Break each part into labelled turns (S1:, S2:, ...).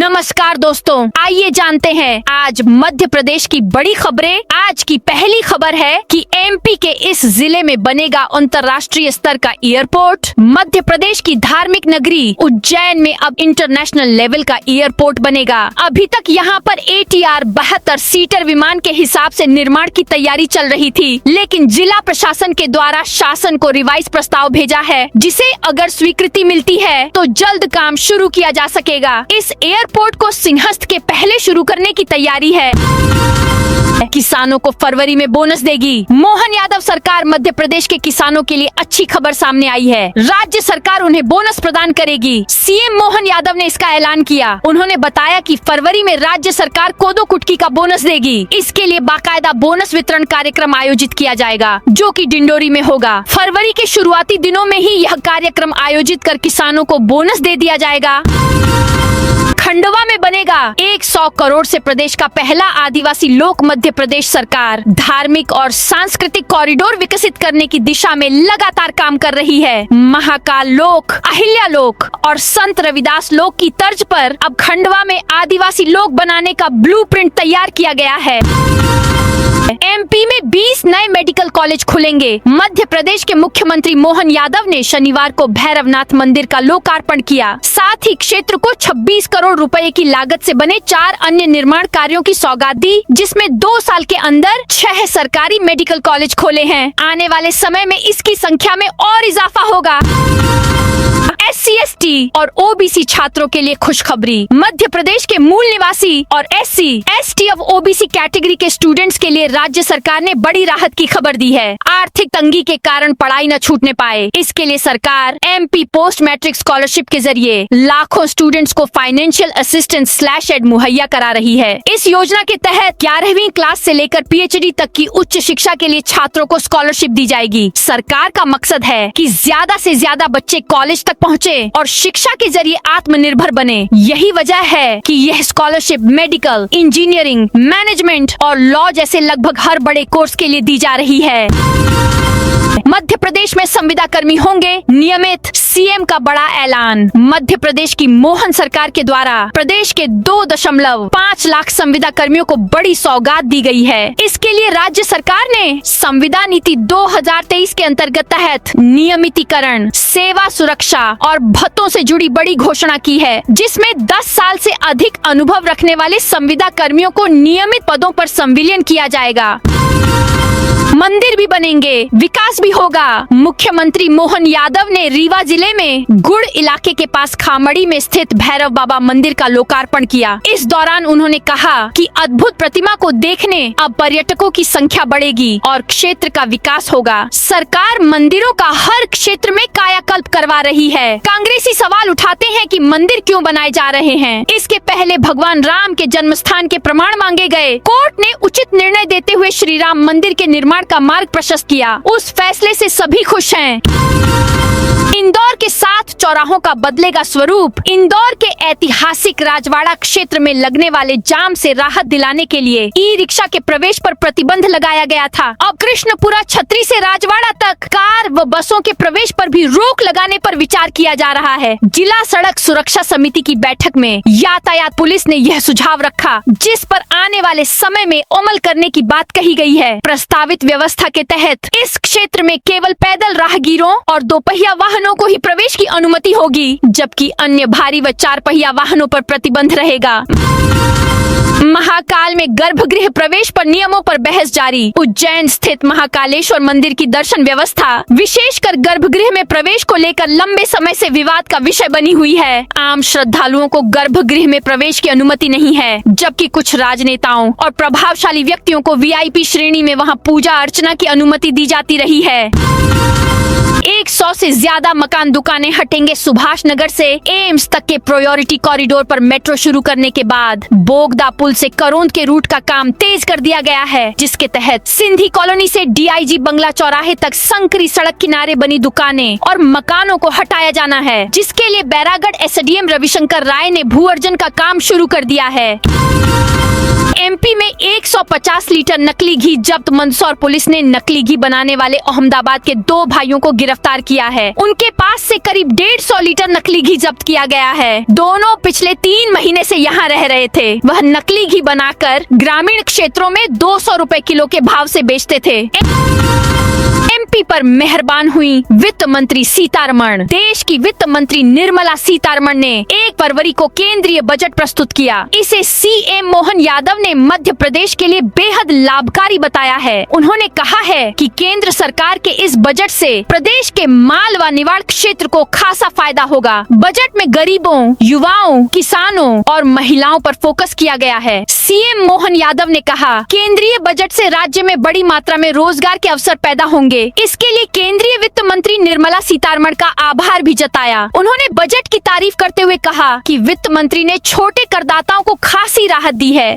S1: नमस्कार दोस्तों, आइए जानते हैं आज मध्य प्रदेश की बड़ी खबरें। आज की पहली खबर है कि एमपी के इस जिले में बनेगा अंतर्राष्ट्रीय स्तर का एयरपोर्ट। मध्य प्रदेश की धार्मिक नगरी उज्जैन में अब इंटरनेशनल लेवल का एयरपोर्ट बनेगा। अभी तक यहाँ पर ATR 72 सीटर विमान के हिसाब से निर्माण की तैयारी चल रही थी, लेकिन जिला प्रशासन के द्वारा शासन को रिवाइज प्रस्ताव भेजा है, जिसे अगर स्वीकृति मिलती है तो जल्द काम शुरू किया जा सकेगा। इस एयरपोर्ट को सिंहस्थ के पहले शुरू करने की तैयारी है। किसानों को फरवरी में बोनस देगी। मोहन यादव सरकार। मध्य प्रदेश के किसानों के लिए अच्छी खबर सामने आई है। राज्य सरकार उन्हें बोनस प्रदान करेगी। सीएम मोहन यादव ने इसका ऐलान किया। उन्होंने बताया कि फरवरी में राज्य सरकार कोदो कुटकी का बोनस देगी। इसके लिए बाकायदा बोनस वितरण कार्यक्रम आयोजित किया जाएगा, जो कि डिंडोरी में होगा। फरवरी के शुरुआती दिनों में ही यह कार्यक्रम आयोजित कर किसानों को बोनस दे दिया जाएगा। खंडवा में बनेगा 100 करोड़ से प्रदेश का पहला आदिवासी लोक। मध्य प्रदेश सरकार धार्मिक और सांस्कृतिक कॉरिडोर विकसित करने की दिशा में लगातार काम कर रही है। महाकाल लोक, अहिल्या लोक और संत रविदास लोक की तर्ज पर अब खंडवा में आदिवासी लोक बनाने का ब्लूप्रिंट तैयार किया गया है। एमपी में 20 नए मेडिकल कॉलेज खुलेंगे। मध्य प्रदेश के मुख्यमंत्री मोहन यादव ने शनिवार को भैरवनाथ मंदिर का लोकार्पण किया। साथ ही क्षेत्र को 26 करोड़ रुपए की लागत से बने 4 अन्य निर्माण कार्यों की सौगात दी, जिसमें 2 साल के अंदर 6 सरकारी मेडिकल कॉलेज खोले हैं। आने वाले समय में इसकी संख्या में और इजाफा होगा। SC, ST और OBC छात्रों के लिए खुशखबरी। मध्य प्रदेश के मूल निवासी और SC, ST और OBC कैटेगरी के स्टूडेंट्स के लिए राज्य सरकार ने बड़ी राहत की खबर दी है। आर्थिक तंगी के कारण पढ़ाई न छूटने पाए, इसके लिए सरकार MP पोस्ट मैट्रिक स्कॉलरशिप के जरिए लाखों स्टूडेंट्स को फाइनेंशियल असिस्टेंस /एड मुहैया करा रही है। इस योजना के तहत 11वीं क्लास से लेकर PhD तक की उच्च शिक्षा के लिए छात्रों को स्कॉलरशिप दी जाएगी। सरकार का मकसद है कि ज्यादा से ज्यादा बच्चे कॉलेज तक पहुँचे और शिक्षा के जरिए आत्मनिर्भर बने। यही वजह है कि यह स्कॉलरशिप मेडिकल, इंजीनियरिंग, मैनेजमेंट और लॉ जैसे लगभग हर बड़े कोर्स के लिए दी जा रही है। मध्य प्रदेश में संविदा कर्मी होंगे नियमित। सीएम का बड़ा ऐलान। मध्य प्रदेश की मोहन सरकार के द्वारा प्रदेश के 2.5 लाख संविदा कर्मियों को बड़ी सौगात दी गई है। इसके लिए राज्य सरकार ने संविदा नीति 2023 के अंतर्गत तहत नियमितीकरण, सेवा सुरक्षा और भत्तों से जुड़ी बड़ी घोषणा की है, जिसमें 10 साल से अधिक अनुभव रखने वाले संविदा कर्मियों को नियमित पदों पर संविलियन किया जाएगा। मंदिर भी बनेंगे, विकास भी होगा। मुख्यमंत्री मोहन यादव ने रीवा जिले में गुड़ इलाके के पास खामड़ी में स्थित भैरव बाबा मंदिर का लोकार्पण किया। इस दौरान उन्होंने कहा कि अद्भुत प्रतिमा को देखने अब पर्यटकों की संख्या बढ़ेगी और क्षेत्र का विकास होगा। सरकार मंदिरों का हर क्षेत्र में कायाकल्प करवा रही है। कांग्रेसी सवाल उठाते हैं कि मंदिर क्यों बनाए जा रहे हैं। इसके पहले भगवान राम के जन्म स्थान के प्रमाण मांगे गए। कोर्ट ने उचित निर्णय देते हुए श्री राम मंदिर के निर्माण का मार्ग प्रशस्त किया। उस फैसले से सभी खुश हैं। इंदौर के 7 चौराहों का बदलेगा स्वरूप। इंदौर के ऐतिहासिक राजवाड़ा क्षेत्र में लगने वाले जाम से राहत दिलाने के लिए ई-रिक्शा के प्रवेश पर प्रतिबंध लगाया गया था। अब कृष्णपुरा छतरी से राजवाड़ा तक कार व बसों के प्रवेश पर भी रोक लगाने पर विचार किया जा रहा है। जिला सड़क सुरक्षा समिति की बैठक में यातायात पुलिस ने यह सुझाव रखा, जिस पर आने वाले समय में अमल करने की बात कही गई है। प्रस्तावित व्यवस्था के तहत इस क्षेत्र में केवल पैदल राहगीरों और 2 पहिया वाहनों को ही प्रवेश की अनुमति होगी, जबकि अन्य भारी व 4 पहिया वाहनों पर प्रतिबंध रहेगा। महाकाल में गर्भगृह प्रवेश पर नियमों पर बहस जारी। उज्जैन स्थित महाकालेश्वर मंदिर की दर्शन व्यवस्था विशेषकर गर्भगृह में प्रवेश को लेकर लंबे समय से विवाद का विषय बनी हुई है। आम श्रद्धालुओं को गर्भगृह में प्रवेश की अनुमति नहीं है, जबकि कुछ राजनेताओं और प्रभावशाली व्यक्तियों को VIP श्रेणी में वहां पूजा अर्चना की अनुमति दी जाती रही है। 100 से ज्यादा मकान दुकानें हटेंगे सुभाष नगर से एम्स तक के प्रायोरिटी कॉरिडोर पर मेट्रो शुरू करने के बाद। बोगदा मौजूदा पुल से करोंद के रूट का काम तेज कर दिया गया है, जिसके तहत सिंधी कॉलोनी से DIG बंगला चौराहे तक संकरी सड़क किनारे बनी दुकानें और मकानों को हटाया जाना है, जिसके लिए बैरागढ़ SDM रविशंकर राय ने भू अर्जन का काम शुरू कर दिया है। MP में 150 लीटर नकली घी जब्त। मंदसौर पुलिस ने नकली घी बनाने वाले अहमदाबाद के 2 भाइयों को गिरफ्तार किया है। उनके पास से करीब 150 लीटर नकली घी जब्त किया गया है। दोनों पिछले 3 महीने से यहाँ रह रहे थे। वह नकली घी बनाकर ग्रामीण क्षेत्रों में 200 रुपए किलो के भाव से बेचते थे। MP पर मेहरबान हुई वित्त मंत्री सीतारमण। देश की वित्त मंत्री निर्मला सीतारमण ने 1 फरवरी को केंद्रीय बजट प्रस्तुत किया। इसे CM मोहन यादव ने मध्य प्रदेश के लिए बेहद लाभकारी बताया है। उन्होंने कहा है कि केंद्र सरकार के इस बजट से प्रदेश के माल व निवाड़ क्षेत्र को खासा फायदा होगा। बजट में गरीबों, युवाओं, किसानों और महिलाओं पर फोकस किया गया है। CM मोहन यादव ने कहा, केंद्रीय बजट से राज्य में बड़ी मात्रा में रोजगार के अवसर पैदा होंगे। इसके लिए केंद्रीय वित्त मंत्री निर्मला सीतारमण का आभार भी जताया। उन्होंने बजट की तारीफ करते हुए कहा कि वित्त मंत्री ने छोटे करदाताओं को खासी राहत दी है।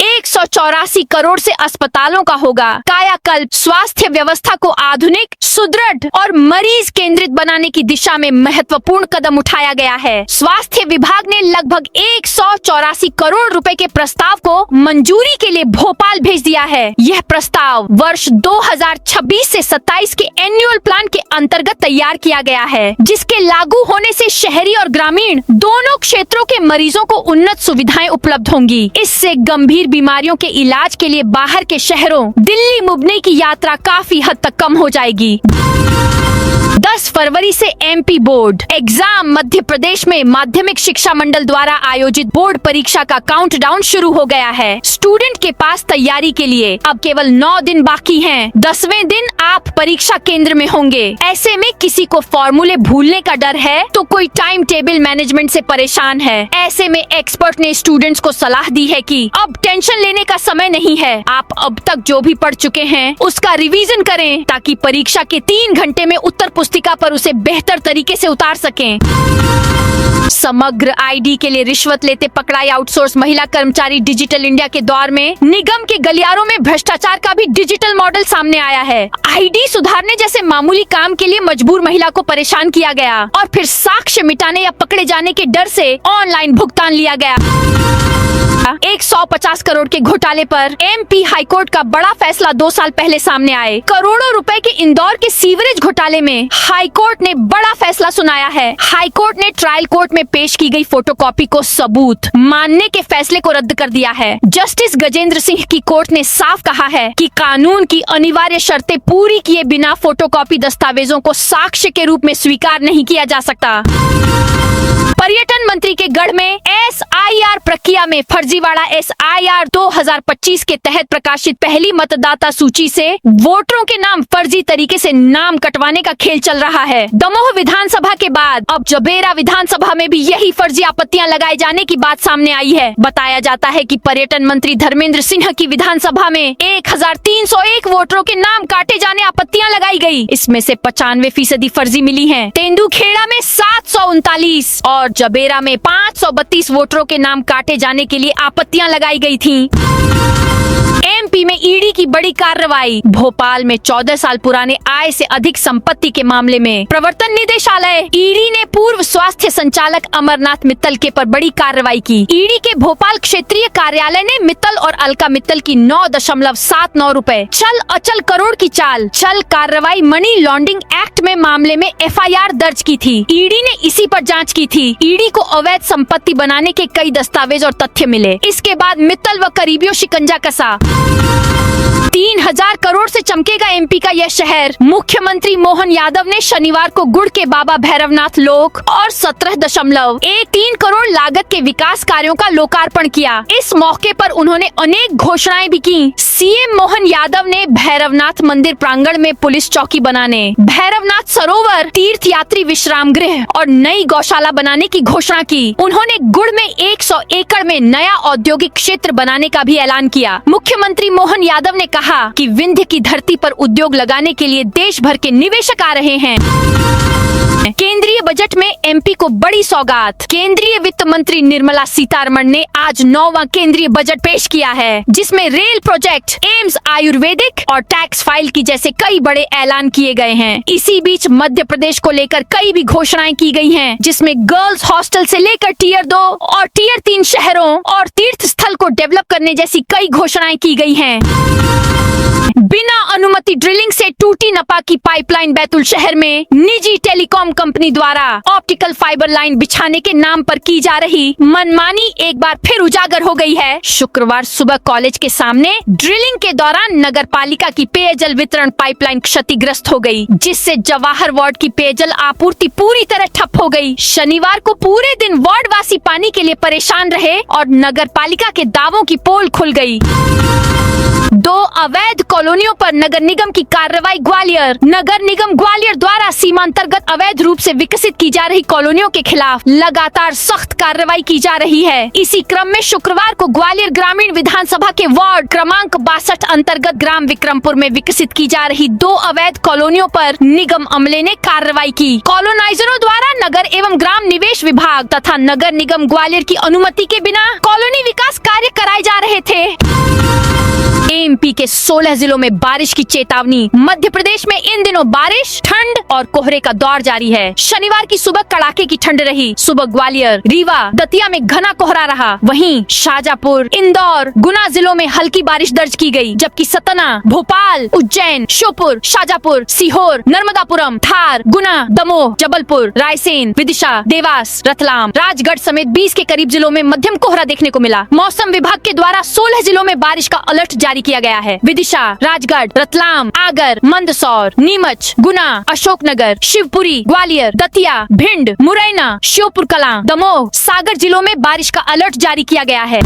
S1: 184 करोड़ से अस्पतालों का होगा कायाकल्प। स्वास्थ्य व्यवस्था को आधुनिक, सुदृढ़ और मरीज केंद्रित बनाने की दिशा में महत्वपूर्ण कदम उठाया गया है। स्वास्थ्य विभाग ने लगभग 184 करोड़ रुपए के प्रस्ताव को मंजूरी के लिए भोपाल भेज दिया है। यह प्रस्ताव वर्ष 2026 से 27 के एनुअल प्लान के अंतर्गत तैयार किया गया है, जिसके लागू होने से शहरी और ग्रामीण दोनों क्षेत्रों के मरीजों को उन्नत सुविधाएं उपलब्ध होंगी। इससे गंभीर बीमारियों के इलाज के लिए बाहर के शहरों दिल्ली, मुंबई की यात्रा काफी हद तक कम हो जाएगी। 10 फरवरी से MP board exam. Madhya Pradesh में माध्यमिक शिक्षा मंडल द्वारा आयोजित बोर्ड परीक्षा का काउंटडाउन शुरू हो गया है। स्टूडेंट के पास तैयारी के लिए अब केवल 9 दिन बाकी हैं। 10वें दिन आप परीक्षा केंद्र में होंगे। ऐसे में किसी को फॉर्मूले भूलने का डर है तो कोई टाइम टेबल मैनेजमेंट से परेशान है। ऐसे में एक्सपर्ट ने स्टूडेंट्स को सलाह दी है कि अब टेंशन लेने का समय नहीं है। आप अब तक जो भी पढ़ चुके हैं उसका रिवीजन करें, ताकि परीक्षा के 3 घंटे में उत्तर पुस्तिका पर उसे बेहतर तरीके से उतार सकें। समग्र ID के लिए रिश्वत लेते पकड़ाई आउटसोर्स महिला कर्मचारी। डिजिटल इंडिया के दौर में निगम के गलियारों में भ्रष्टाचार का भी डिजिटल मॉडल सामने आया है। ID सुधारने जैसे मामूली काम के लिए मजबूर महिला को परेशान किया गया और फिर साक्ष्य मिटाने या पकड़े जाने के डर से ऑनलाइन भुगतान लिया गया। 150 करोड़ के घोटाले पर MP हाईकोर्ट का बड़ा फैसला 2 साल पहले सामने आए। करोड़ों रुपए के इंदौर के सीवरेज घोटाले में हाईकोर्ट ने बड़ा फैसला सुनाया है। हाईकोर्ट ने ट्रायल कोर्ट में पेश की गई फोटोकॉपी को सबूत मानने के फैसले को रद्द कर दिया है। जस्टिस गजेंद्र सिंह की कोर्ट ने साफ कहा है कि कानून की अनिवार्य शर्तें पूरी किए बिना फोटोकॉपी दस्तावेजों को साक्ष्य के रूप में स्वीकार नहीं किया जा सकता। पर्यटन मंत्री के गढ़ में SIR प्रक्रिया में फर्जीवाड़ा। SIR 2025 के तहत प्रकाशित पहली मतदाता सूची से वोटरों के नाम फर्जी तरीके से नाम कटवाने का खेल चल रहा है। दमोह विधानसभा के बाद अब जबेरा विधानसभा में भी यही फर्जी आपत्तियां लगाए जाने की बात सामने आई है। बताया जाता है कि पर्यटन मंत्री धर्मेंद्र सिंह की विधानसभा में 1301 वोटरों के नाम काटे जाने आपत्तियां लगाई गई। इसमें से 95% फर्जी मिली है। तेंदुखेड़ा में 739 और जबेरा में 532 वोटरों के नाम काटे जाने के लिए आपत्तियां लगाई गई थीं। MP में ED की बड़ी कार्रवाई। भोपाल में 14 साल पुराने आय से अधिक संपत्ति के मामले में प्रवर्तन निदेशालय ED ने पूर्व स्वास्थ्य संचालक अमरनाथ मित्तल के पर बड़ी कार्रवाई की। ED के भोपाल क्षेत्रीय कार्यालय ने मित्तल और अलका मित्तल की 9.79 रुपए चल अचल करोड़ की चाल चल कार्रवाई मनी लॉन्ड्रिंग एक्ट में मामले में FIR दर्ज की थी। ED ने इसी पर जाँच की थी। ED को अवैध संपत्ति बनाने के कई दस्तावेज और तथ्य मिले। इसके बाद मित्तल व करीबियों शिकंजा कसा। 3000 करोड़ से चमकेगा MP का यह शहर। मुख्यमंत्री मोहन यादव ने शनिवार को गुड़ के बाबा भैरवनाथ लोक और 17.13 करोड़ लागत के विकास कार्यों का लोकार्पण किया। इस मौके पर उन्होंने अनेक घोषणाएं भी की। CM मोहन यादव ने भैरवनाथ मंदिर प्रांगण में पुलिस चौकी बनाने, भैरवनाथ सरोवर, तीर्थ यात्री विश्राम गृह और नई गौशाला बनाने की घोषणा की। उन्होंने गुड़ में 100 एकड़ में नया औद्योगिक क्षेत्र बनाने का भी ऐलान किया। मुख्यमंत्री मंत्री मोहन यादव ने कहा कि विंध्य की धरती पर उद्योग लगाने के लिए देश भर के निवेशक आ रहे हैं। केंद्रीय बजट में एमपी को बड़ी सौगात। केंद्रीय वित्त मंत्री निर्मला सीतारमण ने आज 9वां केंद्रीय बजट पेश किया है, जिसमें रेल प्रोजेक्ट, एम्स आयुर्वेदिक और टैक्स फाइल की जैसे कई बड़े ऐलान किए गए हैं। इसी बीच मध्य प्रदेश को लेकर कई भी घोषणाएं की गई हैं, जिसमें गर्ल्स हॉस्टल से लेकर टियर 2 और टियर 3 शहरों और तीर्थ स्थल को डेवलप करने जैसी कई घोषणाएं की गई हैं। बिना अनुमति ड्रिलिंग से टूटी नपा की पाइपलाइन बैतूल शहर में निजी टेलीकॉम कंपनी द्वारा ऑप्टिकल फाइबर लाइन बिछाने के नाम पर की जा रही मनमानी एक बार फिर उजागर हो गई है। शुक्रवार सुबह कॉलेज के सामने ड्रिलिंग के दौरान नगर पालिका की पेयजल वितरण पाइपलाइन क्षतिग्रस्त हो गई, जिससे जवाहर वार्ड की पेयजल आपूर्ति पूरी तरह ठप हो गई। शनिवार को पूरे दिन वार्ड वासी पानी के लिए परेशान रहे और नगर पालिका के दावों की पोल खुल गई। 2 अवैध कॉलोनियों पर नगर निगम की कार्रवाई। ग्वालियर नगर निगम ग्वालियर द्वारा सीमांतर्गत अवैध रूप से विकसित की जा रही कॉलोनियों के खिलाफ लगातार सख्त कार्रवाई की जा रही है। इसी क्रम में शुक्रवार को ग्वालियर ग्रामीण विधानसभा के वार्ड क्रमांक 62 अंतर्गत ग्राम विक्रमपुर में विकसित की जा रही 2 अवैध कॉलोनियों पर निगम अमले ने कार्रवाई की। कॉलोनाइजरों द्वारा नगर एवं ग्राम निवेश विभाग तथा नगर निगम ग्वालियर की अनुमति के बिना कॉलोनी विकास कार्य कराए जा रहे थे। एमपी के 16 जिलों में बारिश की चेतावनी। मध्य प्रदेश में इन दिनों बारिश, ठंड और कोहरे का दौर जारी है। शनिवार की सुबह कड़ाके की ठंड रही। सुबह ग्वालियर, रीवा, दतिया में घना कोहरा रहा। वहीं शाजापुर, इंदौर, गुना जिलों में हल्की बारिश दर्ज की गई, जबकि सतना, भोपाल, उज्जैन, श्योपुर, शाजापुर, सीहोर, नर्मदापुरम, धार, गुना, दमोह, जबलपुर, रायसेन, विदिशा, देवास, रतलाम, राजगढ़ समेत 20 के करीब जिलों में मध्यम कोहरा देखने को मिला। मौसम विभाग के द्वारा 16 जिलों में बारिश का अलर्ट जारी किया गया है। विदिशा, राजगढ़, रतलाम, आगर, मंदसौर, नीमच, गुना, अशोकनगर, शिवपुरी, ग्वालियर, दतिया, भिंड, मुरैना, श्योपुर कलां, दमोह, सागर जिलों में बारिश का अलर्ट जारी किया गया है।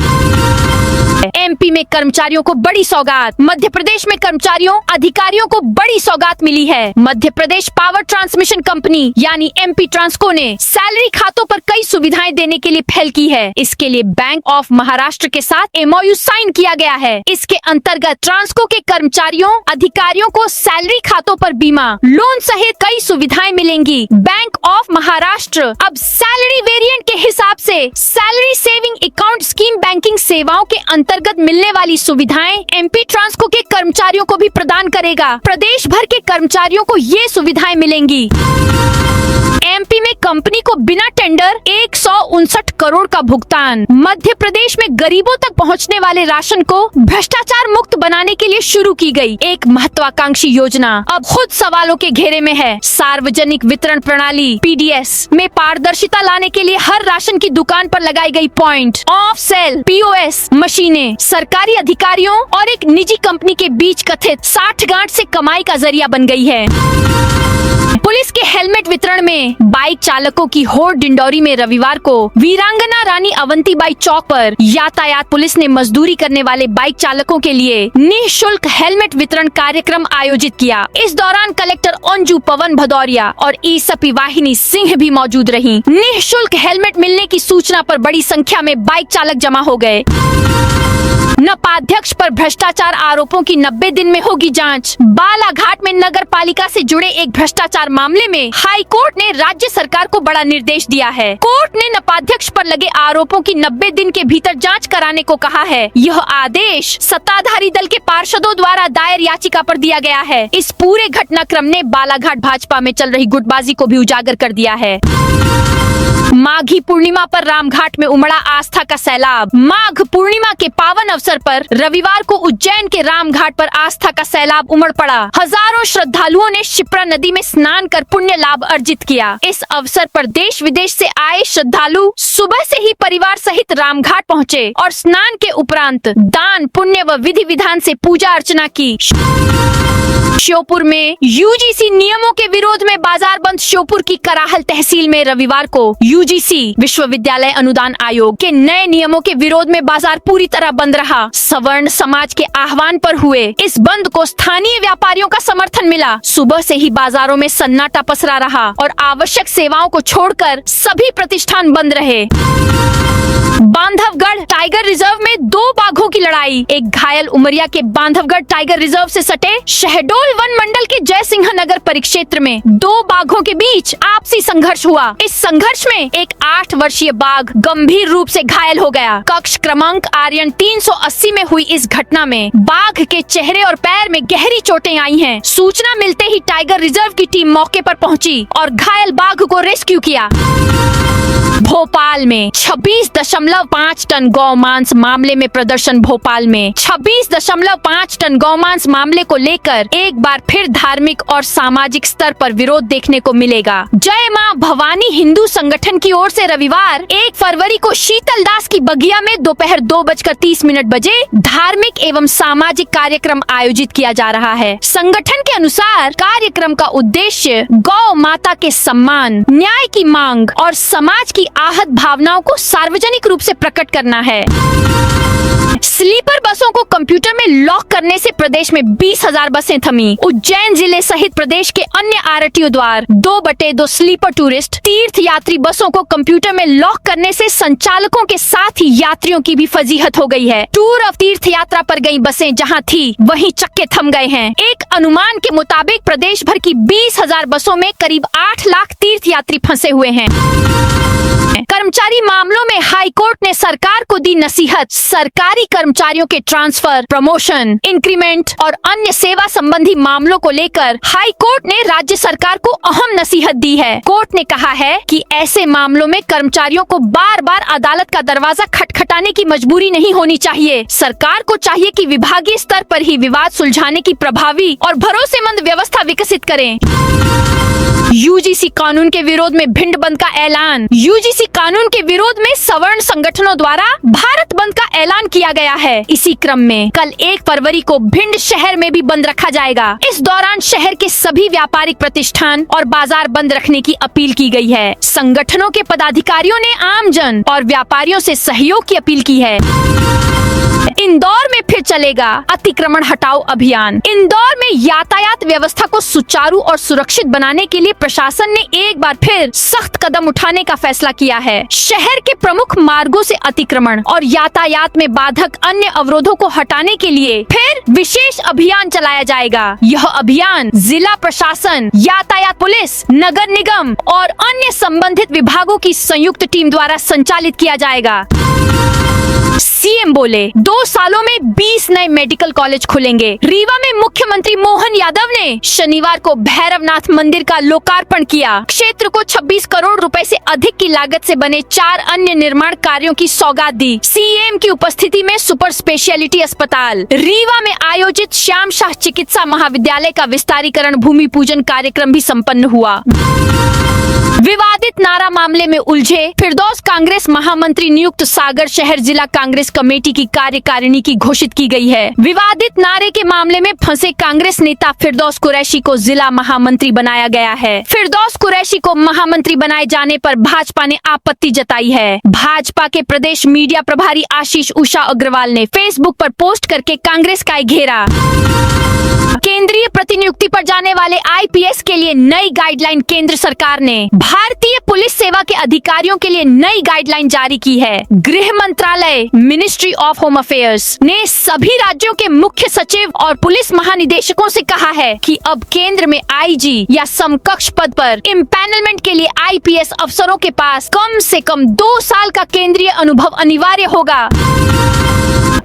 S1: एमपी में कर्मचारियों को बड़ी सौगात। मध्य प्रदेश में कर्मचारियों, अधिकारियों को बड़ी सौगात मिली है। Madhya Pradesh power transmission company यानी एमपी ट्रांसको ने सैलरी खातों पर कई सुविधाएं देने के लिए पहल की है। इसके लिए बैंक ऑफ महाराष्ट्र के साथ एमओयू साइन किया गया है। इसके अंतर्गत ट्रांसको के कर्मचारियों, अधिकारियों को सैलरी खातों पर बीमा, लोन सहित कई सुविधाएं मिलेंगी। बैंक ऑफ महाराष्ट्र अब सैलरी वेरिएंट के हिसाब से salary saving account scheme banking सेवाओं के अंतर्गत मिलने वाली सुविधाएं एमपी ट्रांसको के कर्मचारियों को भी प्रदान करेगा। प्रदेश भर के कर्मचारियों को ये सुविधाएं मिलेंगी। एमपी में कंपनी को बिना टेंडर 159 करोड़ का भुगतान। मध्य प्रदेश में गरीबों तक पहुंचने वाले राशन को भ्रष्टाचार मुक्त बनाने के लिए शुरू की गई एक महत्वाकांक्षी योजना अब खुद सवालों के घेरे में है। सार्वजनिक वितरण प्रणाली पीडीएस में पारदर्शिता लाने के लिए हर राशन की दुकान पर लगाई गई पॉइंट ऑफ सेल पीओएस मशीनें सरकारी अधिकारियों और एक निजी कंपनी के बीच कथित साठगांठ से कमाई का जरिया बन गई है। पुलिस के हेलमेट वितरण में बाइक चालकों की होड़ डिंडौरी में रविवार को वीरांगना रानी अवंतीबाई चौक पर यातायात पुलिस ने मजदूरी करने वाले बाइक चालकों के लिए निःशुल्क हेलमेट वितरण कार्यक्रम आयोजित किया। इस दौरान कलेक्टर अंजू पवन भदौरिया और ईसपी वाहिनी सिंह भी मौजूद रहीं। निःशुल्क हेलमेट मिलने की सूचना पर बड़ी संख्या में बाइक चालक जमा हो गए। नपाध्यक्ष पर भ्रष्टाचार आरोपों की 90 दिन में होगी जांच। बालाघाट में नगर पालिका से जुड़े एक भ्रष्टाचार मामले में हाई कोर्ट ने राज्य सरकार को बड़ा निर्देश दिया है। कोर्ट ने नपाध्यक्ष पर लगे आरोपों की 90 दिन के भीतर जांच कराने को कहा है। यह आदेश सत्ताधारी दल के पार्षदों द्वारा दायर याचिका पर दिया गया है। इस पूरे घटनाक्रम ने बालाघाट भाजपा में चल रही गुटबाजी को भी उजागर कर दिया है। माघी पूर्णिमा पर रामघाट में उमड़ा आस्था का सैलाब। माघ पूर्णिमा के पावन अवसर पर रविवार को उज्जैन के रामघाट पर आस्था का सैलाब उमड़ पड़ा। हजारों श्रद्धालुओं ने शिप्रा नदी में स्नान कर पुण्य लाभ अर्जित किया। इस अवसर पर देश विदेश से आए श्रद्धालु सुबह से ही परिवार सहित रामघाट पहुँचे और स्नान के उपरांत दान पुण्य व विधि विधान से पूजा अर्चना की। श्योपुर में यूजीसी नियमों के विरोध में बाजार बंद। श्योपुर की कराहल तहसील में रविवार को यूजीसी विश्वविद्यालय अनुदान आयोग के नए नियमों के विरोध में बाजार पूरी तरह बंद रहा। सवर्ण समाज के आह्वान पर हुए इस बंद को स्थानीय व्यापारियों का समर्थन मिला। सुबह से ही बाजारों में सन्नाटा पसरा रहा और आवश्यक सेवाओं को छोड़कर सभी प्रतिष्ठान बंद रहे। बांधवगढ़ टाइगर रिजर्व में 2 बाघों की लड़ाई। एक घायल उमरिया के बांधवगढ़ टाइगर रिजर्व से सटे शहडोल वन मंडल के जयसिंह नगर परिक्षेत्र में 2 बाघों के बीच आपसी संघर्ष हुआ। इस संघर्ष में एक 8 वर्षीय बाघ गंभीर रूप से घायल हो गया। कक्ष क्रमांक आर्यन 380 में हुई इस घटना में बाघ के चेहरे और पैर में गहरी चोटें आई हैं। सूचना मिलते ही टाइगर रिजर्व की टीम मौके पर पहुंची और घायल बाघ को रेस्क्यू किया। भोपाल में 26.5 टन गौमांस मामले में प्रदर्शन। भोपाल में 26.5 टन गौमांस मामले को लेकर एक बार फिर धार्मिक और सामाजिक स्तर पर विरोध देखने को मिलेगा। जय मां भवानी हिंदू संगठन की ओर से रविवार 1 फरवरी को शीतल दास की बगिया में दोपहर 2:30 बजे धार्मिक एवं सामाजिक कार्यक्रम आयोजित किया जा रहा है। संगठन के अनुसार कार्यक्रम का उद्देश्य गौ माता के सम्मान, न्याय की मांग और समाज की आहत भावनाओं को सार्वजनिक रूप से प्रकट करना है। स्लीपर बसों को कंप्यूटर में लॉक करने से प्रदेश में 20,000 बसें थमी। उज्जैन जिले सहित प्रदेश के अन्य आरटीओ द्वार 2/2 स्लीपर टूरिस्ट तीर्थ यात्री बसों को कंप्यूटर में लॉक करने से संचालकों के साथ ही यात्रियों की भी फजीहत हो गई है। टूर ऑफ तीर्थ यात्रा पर गई बसें जहां थी वहीं चक्के थम गए हैं। एक अनुमान के मुताबिक प्रदेश भर की 20,000 बसों में करीब 8 लाख तीर्थ यात्री फंसे हुए हैं। कर्मचारी मामलों में हाई कोर्ट ने सरकार को दी नसीहत। सरकारी कर्मचारियों के ट्रांसफर, प्रमोशन, इंक्रीमेंट और अन्य सेवा संबंधी मामलों को लेकर हाई कोर्ट ने राज्य सरकार को अहम नसीहत दी है। कोर्ट ने कहा है कि ऐसे मामलों में कर्मचारियों को बार बार अदालत का दरवाजा खटखटाने की मजबूरी नहीं होनी चाहिए। सरकार को चाहिए कि विभागीय स्तर पर ही विवाद सुलझाने की प्रभावी और भरोसेमंद व्यवस्था विकसित करें। यूजीसी कानून के विरोध में भिंड बंद का ऐलान। यूजीसी कानून के विरोध में सवर्ण संगठनों द्वारा भारत बंद का ऐलान किया गया है। इसी क्रम में कल 1 फरवरी को भिंड शहर में भी बंद रखा जाएगा। इस दौरान शहर के सभी व्यापारिक प्रतिष्ठान और बाजार बंद रखने की अपील की गई है। संगठनों के पदाधिकारियों ने आमजन और व्यापारियों से सहयोग की अपील की है। इंदौर में फिर चलेगा अतिक्रमण हटाओ अभियान। इंदौर में यातायात व्यवस्था को सुचारू और सुरक्षित बनाने के लिए प्रशासन ने एक बार फिर सख्त कदम उठाने का फैसला किया है। शहर के प्रमुख मार्गों से अतिक्रमण और यातायात में बाधक अन्य अवरोधों को हटाने के लिए फिर विशेष अभियान चलाया जाएगा। यह अभियान जिला प्रशासन, यातायात पुलिस, नगर निगम और अन्य संबंधित विभागों की संयुक्त टीम द्वारा संचालित किया जाएगा। सीएम बोले 2 सालों में 20 नए मेडिकल कॉलेज खुलेंगे। रीवा में मुख्यमंत्री मोहन यादव ने शनिवार को भैरवनाथ मंदिर का लोकार्पण किया। क्षेत्र को 26 करोड़ रुपए से अधिक की लागत से बने 4 अन्य निर्माण कार्यों की सौगात दी। सीएम की उपस्थिति में सुपर स्पेशलिटी अस्पताल। रीवा में आयोजित श्याम शाह चिकित्सा महाविद्यालय का विस्तारीकरण भूमि पूजन कार्यक्रम भी संपन्न हुआ। विवादित नारा मामले में उलझे फिरदौस कांग्रेस महामंत्री नियुक्त सागर शहर जिला कांग्रेस कमेटी की कार्यकारिणी की घोषित की गई है। विवादित नारे के मामले में फंसे कांग्रेस नेता फिरदौस कुरैशी को जिला महामंत्री बनाया गया है। फिरदौस कुरैशी को महामंत्री बनाए जाने पर भाजपा ने आपत्ति जताई है। भाजपा के प्रदेश मीडिया प्रभारी आशीष उषा अग्रवाल ने फेसबुक पर पोस्ट करके कांग्रेस का घेरा। केंद्रीय प्रतिनियुक्ति पर जाने वाले आईपीएस के लिए नई गाइडलाइन केंद्र सरकार ने भारतीय पुलिस सेवा के अधिकारियों के लिए नई गाइडलाइन जारी की है। गृह मंत्रालय, मिनिस्ट्री ऑफ होम अफेयर्स ने सभी राज्यों के मुख्य सचिव और पुलिस महानिदेशकों से कहा है कि अब केंद्र में आईजी या समकक्ष पद पर इम्पैनलमेंट के लिए आईपीएस अफसरों के पास कम से कम 2 साल का केंद्रीय अनुभव अनिवार्य होगा।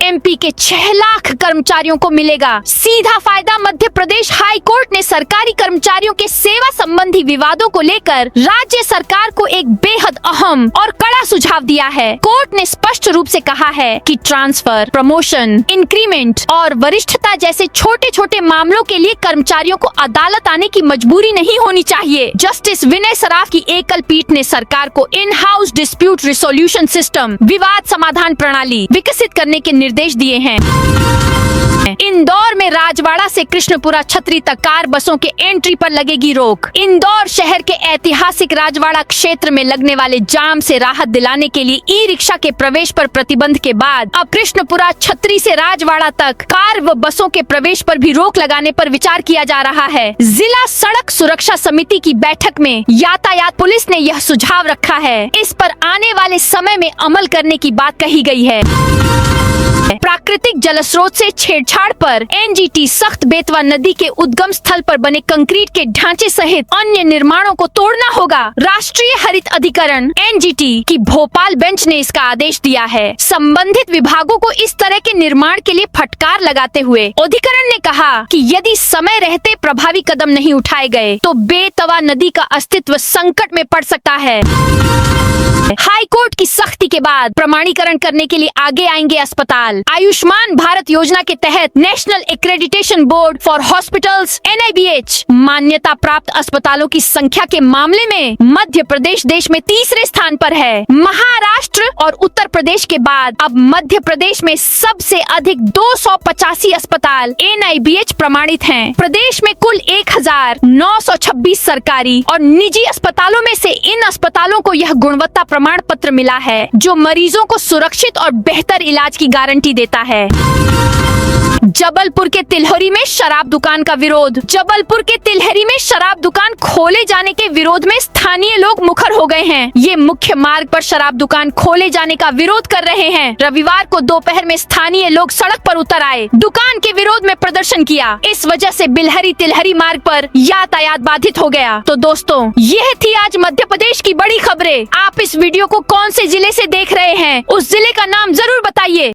S1: एमपी के 6 लाख कर्मचारियों को मिलेगा सीधा फायदा। मध्य प्रदेश हाई कोर्ट ने सरकारी कर्मचारियों के सेवा संबंधी विवादों को लेकर राज्य सरकार को एक बेहद अहम और कड़ा सुझाव दिया है। कोर्ट ने स्पष्ट रूप से कहा है कि ट्रांसफर, प्रमोशन, इंक्रीमेंट और वरिष्ठता जैसे छोटे छोटे मामलों के लिए कर्मचारियों को अदालत आने की मजबूरी नहीं होनी चाहिए। जस्टिस विनय सराफ की एकल पीठ ने सरकार को in house dispute resolution system, विवाद समाधान प्रणाली विकसित करने के निर्देश दिए हैं। इंदौर में राजवाड़ा से कृष्णपुरा छतरी तक कार बसों के एंट्री पर लगेगी रोक। इंदौर शहर के ऐतिहासिक राजवाड़ा क्षेत्र में लगने वाले जाम से राहत दिलाने के लिए ई रिक्शा के प्रवेश पर प्रतिबंध के बाद अब कृष्णपुरा छतरी से राजवाड़ा तक कार व बसों के प्रवेश पर भी रोक लगाने पर विचार किया जा रहा है। जिला सड़क सुरक्षा समिति की बैठक में यातायात पुलिस ने यह सुझाव रखा है। इस पर आने वाले समय में अमल करने की बात कही गई है। प्राकृतिक जल स्रोत से छेड़छाड़ पर एनजीटी सख्त। बेतवा नदी के उद्गम स्थल पर बने कंक्रीट के ढांचे सहित अन्य निर्माणों को तोड़ना होगा। राष्ट्रीय हरित अधिकरण एनजीटी की भोपाल बेंच ने इसका आदेश दिया है। संबंधित विभागों को इस तरह के निर्माण के लिए फटकार लगाते हुए अधिकरण ने कहा कि यदि समय रहते प्रभावी कदम नहीं उठाए गए तो बेतवा नदी का अस्तित्व संकट में पड़ सकता है। हाई कोर्ट की सख्ती के बाद प्रमाणीकरण करने के लिए आगे आएंगे अस्पताल। आयुष्मान भारत योजना के तहत national accreditation board for hospitals (NIBH) मान्यता प्राप्त अस्पतालों की संख्या के मामले में मध्य प्रदेश देश में तीसरे स्थान पर है। महाराष्ट्र और उत्तर प्रदेश के बाद अब मध्य प्रदेश में सबसे अधिक 285 अस्पताल NIBH प्रमाणित हैं। प्रदेश में कुल 1926 सरकारी और निजी अस्पतालों में से इन अस्पतालों को यह गुणवत्ता प्रमाण पत्र मिला है, जो मरीजों को सुरक्षित और बेहतर इलाज की गारंटी देता है। जबलपुर के तिलहरी में शराब दुकान का विरोध। जबलपुर के तिलहरी में शराब दुकान खोले जाने के विरोध में स्थानीय लोग मुखर हो गए हैं। ये मुख्य मार्ग पर शराब दुकान खोले जाने का विरोध कर रहे हैं। रविवार को दोपहर में स्थानीय लोग सड़क पर उतर आए, दुकान के विरोध में प्रदर्शन किया। इस वजह से बिलहरी तिलहरी मार्ग पर यातायात बाधित हो गया। तो दोस्तों, यह थी आज मध्य प्रदेश की बड़ी खबरें। आप इस वीडियो को कौन से जिले से देख रहे हैं, उस जिले का नाम जरूर बताइए।